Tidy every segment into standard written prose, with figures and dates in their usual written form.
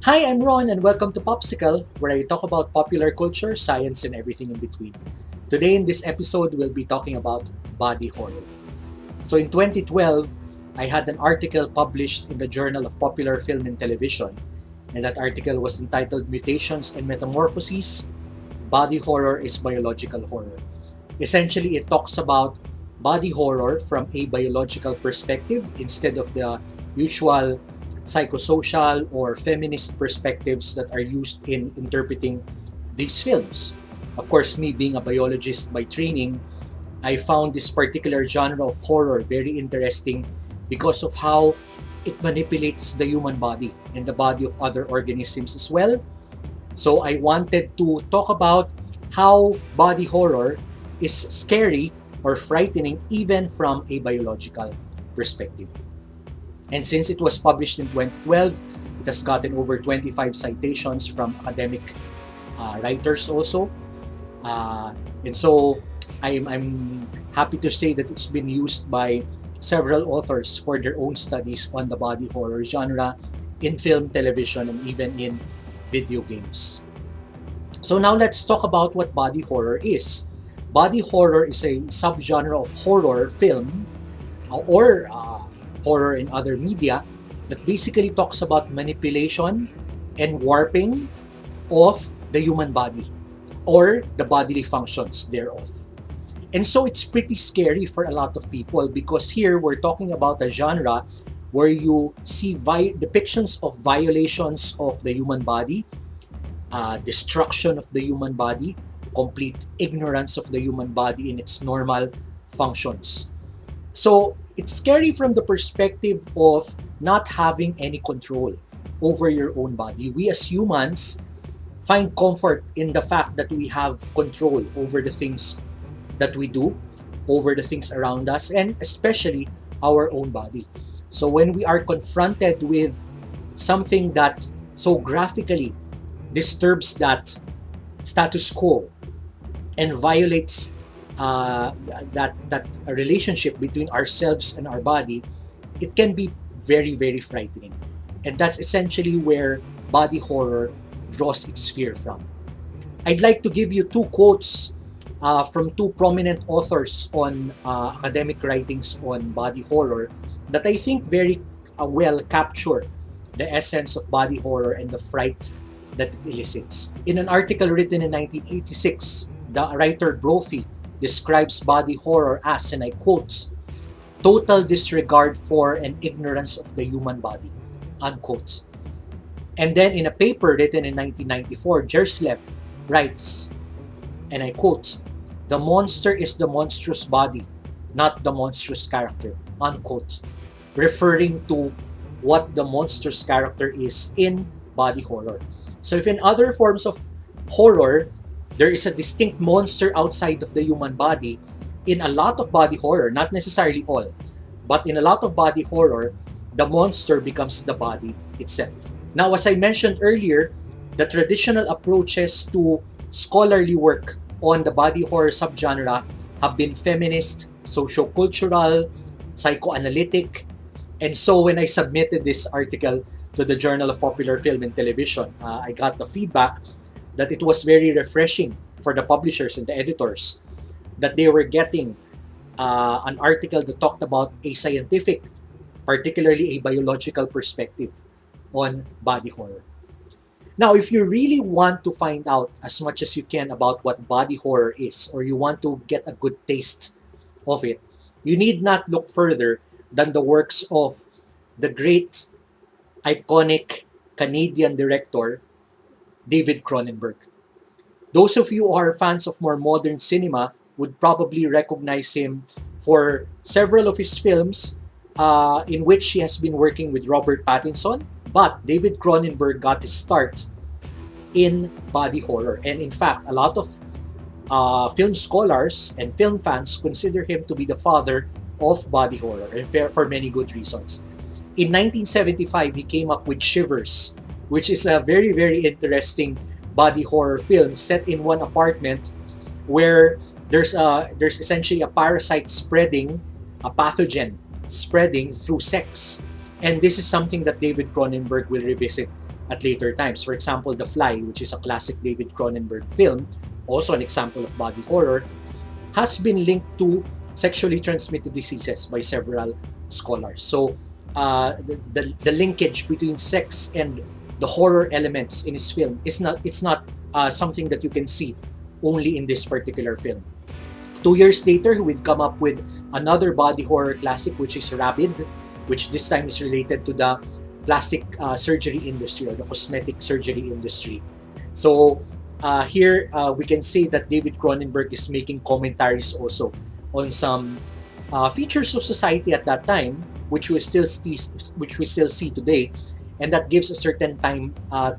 Hi, I'm Ron, and welcome to PopScicle, where I talk about popular culture, science, and everything in between. Today, in this episode, we'll be talking about body horror. So, in 2012, I had an article published in the Journal of Popular Film and Television, and that article was entitled Mutations and Metamorphoses: Body Horror is Biological Horror. Essentially, it talks about body horror from a biological perspective instead of the usual psychosocial or feminist perspectives that are used in interpreting these films. Of course, me being a biologist by training, I found this particular genre of horror very interesting because of how it manipulates the human body and the body of other organisms as well. So I wanted to talk about how body horror is scary or frightening even from a biological perspective. And since it was published in 2012, it has gotten over 25 citations from academic writers also. And so I'm happy to say that it's been used by several authors for their own studies on the body horror genre in film, television, and even in video games. So now let's talk about what body horror is. Body horror is a subgenre of horror film or horror in other media that basically talks about manipulation and warping of the human body or the bodily functions thereof. And so it's pretty scary for a lot of people because here we're talking about a genre where you see depictions of violations of the human body, destruction of the human body, complete ignorance of the human body in its normal functions. So it's scary from the perspective of not having any control over your own body. We as humans find comfort in the fact that we have control over the things that we do, over the things around us, and especially our own body. So when we are confronted with something that so graphically disturbs that status quo and violates that relationship between ourselves and our body, it can be very, very frightening. And that's essentially where body horror draws its fear from. I'd like to give you two quotes from two prominent authors on academic writings on body horror that I think very well capture the essence of body horror and the fright that it elicits. In an article written in 1986, the writer Brophy describes body horror as, and I quote, total disregard for and ignorance of the human body, unquote. And then in a paper written in 1994, Jerslev writes, and I quote, the monster is the monstrous body, not the monstrous character, unquote, referring to what the monstrous character is in body horror. So if in other forms of horror, there is a distinct monster outside of the human body, in a lot of body horror, not necessarily all, but in a lot of body horror, the monster becomes the body itself. Now, as I mentioned earlier, the traditional approaches to scholarly work on the body horror subgenre have been feminist, sociocultural, psychoanalytic, and so when I submitted this article to the Journal of Popular Film and Television, I got the feedback that it was very refreshing for the publishers and the editors that they were getting an article that talked about a scientific, particularly a biological perspective on body horror. Now, if you really want to find out as much as you can about what body horror is, or you want to get a good taste of it, you need not look further than the works of the great, iconic Canadian director, David Cronenberg. Those of you who are fans of more modern cinema would probably recognize him for several of his films in which he has been working with Robert Pattinson, but David Cronenberg got his start in body horror. And in fact, a lot of film scholars and film fans consider him to be the father of body horror, and for many good reasons. In 1975, he came up with Shivers, which is a very, very interesting body horror film set in one apartment where there's essentially a parasite spreading, a pathogen spreading through sex. And this is something that David Cronenberg will revisit at later times. For example, The Fly, which is a classic David Cronenberg film, also an example of body horror, has been linked to sexually transmitted diseases by several scholars. So the linkage between sex and the horror elements in his film is not something that you can see only in this particular film. 2 years later, he would come up with another body horror classic, which is Rabid, which this time is related to the plastic surgery industry or the cosmetic surgery industry. So here we can say that David Cronenberg is making commentaries also on some features of society at that time, which we still see today, and that gives a certain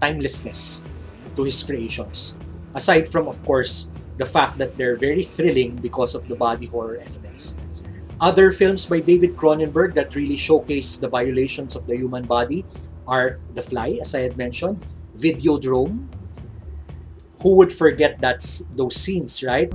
timelessness to his creations. Aside from, of course, the fact that they're very thrilling because of the body horror elements. Other films by David Cronenberg that really showcase the violations of the human body are The Fly, as I had mentioned, Videodrome. Who would forget those scenes, right?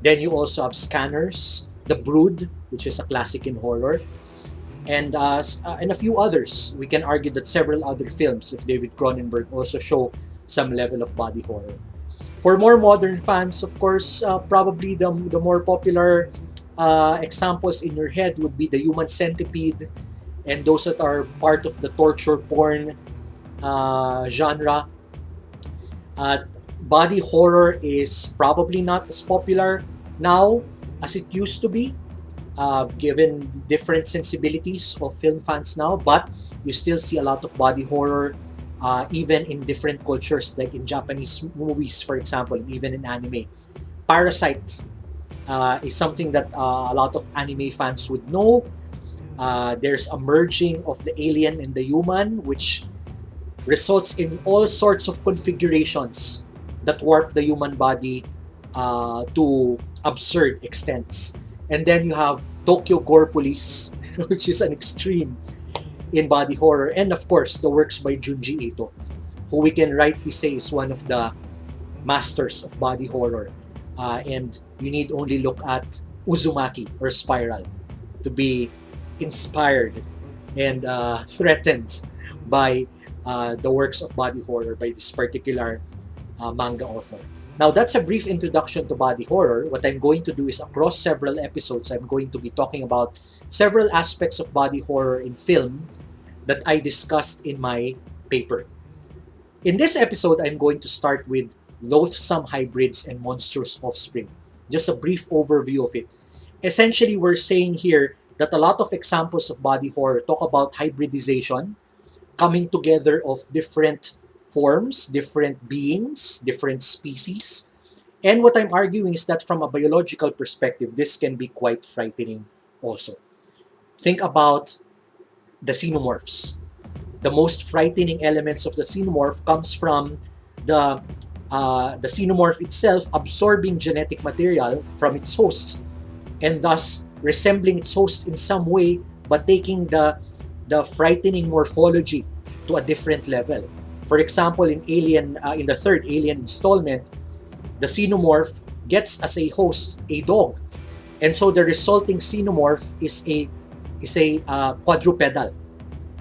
Then you also have Scanners, The Brood, which is a classic in horror, and a few others. We can argue that several other films of David Cronenberg also show some level of body horror. For more modern fans, of course, probably the more popular examples in your head would be The Human Centipede, and those that are part of the torture porn genre. Body horror is probably not as popular now as it used to be, given the different sensibilities of film fans now, but you still see a lot of body horror even in different cultures, like in Japanese movies, for example, even in anime. Parasite is something that a lot of anime fans would know. There's a merging of the alien and the human, which results in all sorts of configurations that warp the human body to absurd extents. And then you have Tokyo Gore Police, which is an extreme in body horror. And of course, the works by Junji Ito, who we can rightly say is one of the masters of body horror. And you need only look at Uzumaki or Spiral to be inspired and threatened by the works of body horror by this particular manga author. Now, that's a brief introduction to body horror. What I'm going to do is, across several episodes, I'm going to be talking about several aspects of body horror in film that I discussed in my paper. In this episode, I'm going to start with loathsome hybrids and monstrous offspring. Just a brief overview of it. Essentially, we're saying here that a lot of examples of body horror talk about hybridization, coming together of different forms, different beings, different species. And what I'm arguing is that from a biological perspective, this can be quite frightening also. Think about the xenomorphs. The most frightening elements of the xenomorph comes from the xenomorph itself absorbing genetic material from its host and thus resembling its host in some way, but taking the frightening morphology to a different level. For example, in Alien, in the third Alien installment, the xenomorph gets as a host a dog, and so the resulting xenomorph is a quadrupedal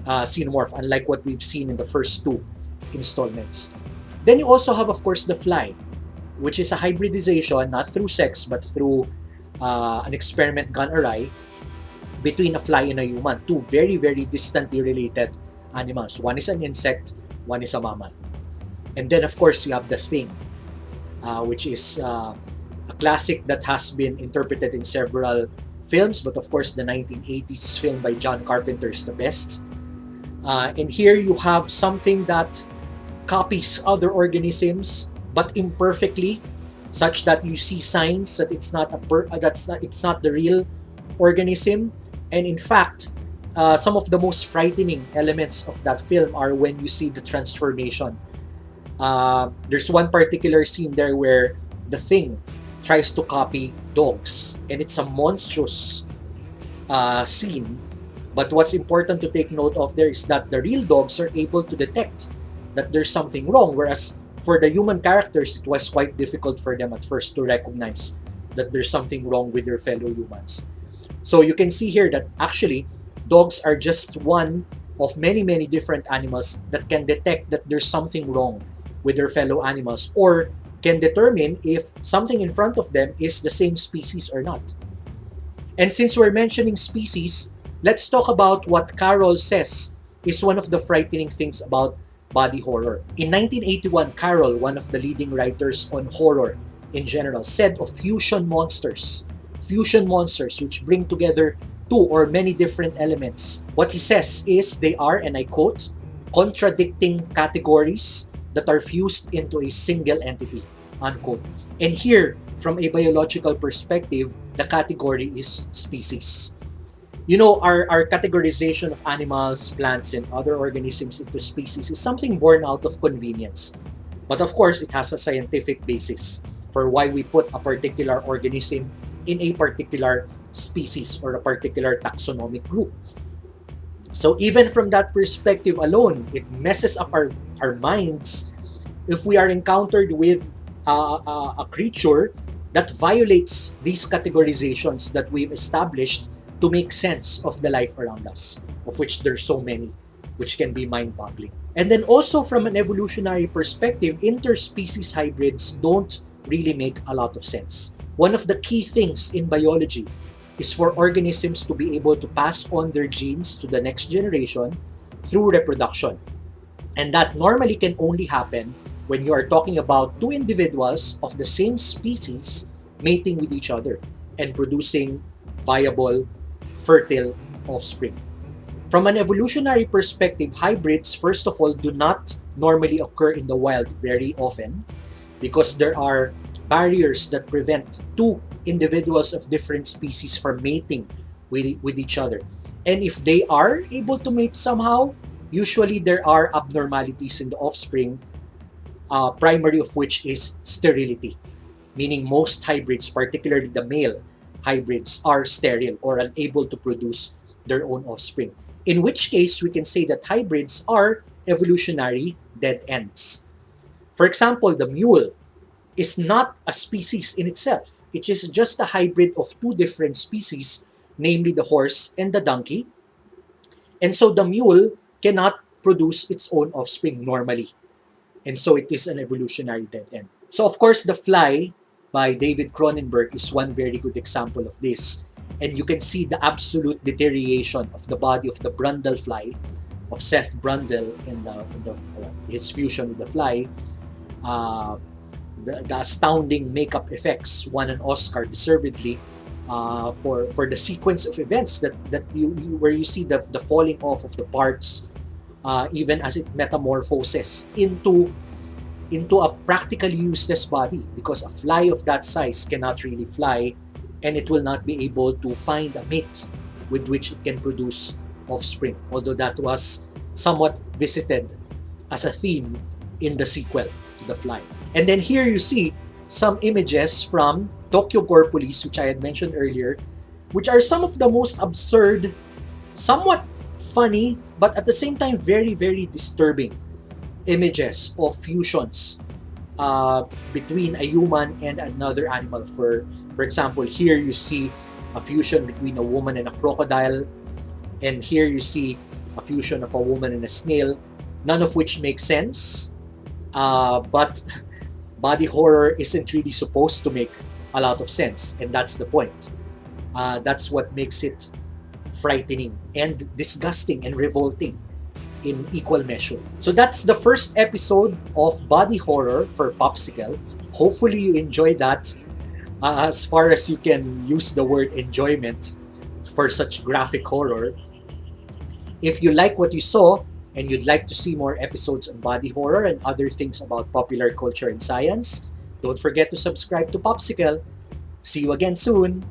xenomorph, unlike what we've seen in the first two installments. Then you also have, of course, the Fly, which is a hybridization, not through sex, but through an experiment gone awry between a fly and a human, two very, very distantly related animals. One is an insect, one is a mammal. And then, of course, you have The Thing, which is a classic that has been interpreted in several films, but of course, the 1980s film by John Carpenter is the best. And here you have something that copies other organisms, but imperfectly, such that you see signs that it's not the real organism. And in fact, some of the most frightening elements of that film are when you see the transformation. There's one particular scene there where the thing tries to copy dogs, and it's a monstrous scene. But what's important to take note of there is that the real dogs are able to detect that there's something wrong, whereas for the human characters, it was quite difficult for them at first to recognize that there's something wrong with their fellow humans. So you can see here that actually dogs are just one of many, many different animals that can detect that there's something wrong with their fellow animals, or can determine if something in front of them is the same species or not. And since we're mentioning species, let's talk about what Carroll says is one of the frightening things about body horror. In 1981, Carroll, one of the leading writers on horror in general, said of fusion monsters which bring together two or many different elements. What he says is they are, and I quote, contradicting categories that are fused into a single entity, unquote. And here, from a biological perspective, the category is species. You know, our categorization of animals, plants, and other organisms into species is something born out of convenience. But of course, it has a scientific basis for why we put a particular organism in a particular species or a particular taxonomic group. So even from that perspective alone, it messes up our minds if we are encountered with a creature that violates these categorizations that we've established to make sense of the life around us, of which there's so many, which can be mind-boggling. And then also from an evolutionary perspective, interspecies hybrids don't really make a lot of sense. One of the key things in biology is for organisms to be able to pass on their genes to the next generation through reproduction. And that normally can only happen when you are talking about two individuals of the same species mating with each other and producing viable, fertile offspring. From an evolutionary perspective, hybrids, first of all, do not normally occur in the wild very often because there are barriers that prevent two individuals of different species from mating with each other. And if they are able to mate somehow, usually there are abnormalities in the offspring, primary of which is sterility, meaning most hybrids, particularly the male hybrids, are sterile or unable to produce their own offspring. In which case, we can say that hybrids are evolutionary dead ends. For example, the mule is not a species in itself. It is just a hybrid of two different species, namely the horse and the donkey. And so the mule cannot produce its own offspring normally. And so it is an evolutionary dead end. So of course, The Fly by David Cronenberg is one very good example of this. And you can see the absolute deterioration of the body of the Brundle fly, of Seth Brundle in his fusion with the fly. The astounding makeup effects won an Oscar deservedly for the sequence of events that where you see the falling off of the parts, even as it metamorphoses into a practically useless body, because a fly of that size cannot really fly, and it will not be able to find a mate with which it can produce offspring, although that was somewhat visited as a theme in the sequel to The Fly. And then here you see some images from Tokyo Gore Police, which I had mentioned earlier, which are some of the most absurd, somewhat funny, but at the same time very, very disturbing images of fusions between a human and another animal. For example, here you see a fusion between a woman and a crocodile, and here you see a fusion of a woman and a snail, none of which makes sense, but body horror isn't really supposed to make a lot of sense, and that's the point. That's what makes it frightening and disgusting and revolting in equal measure. So that's the first episode of body horror for PopScicle. Hopefully you enjoyed that, as far as you can use the word enjoyment for such graphic horror. If you like what you saw and you'd like to see more episodes on body horror and other things about popular culture and science, don't forget to subscribe to PopScicle. See you again soon!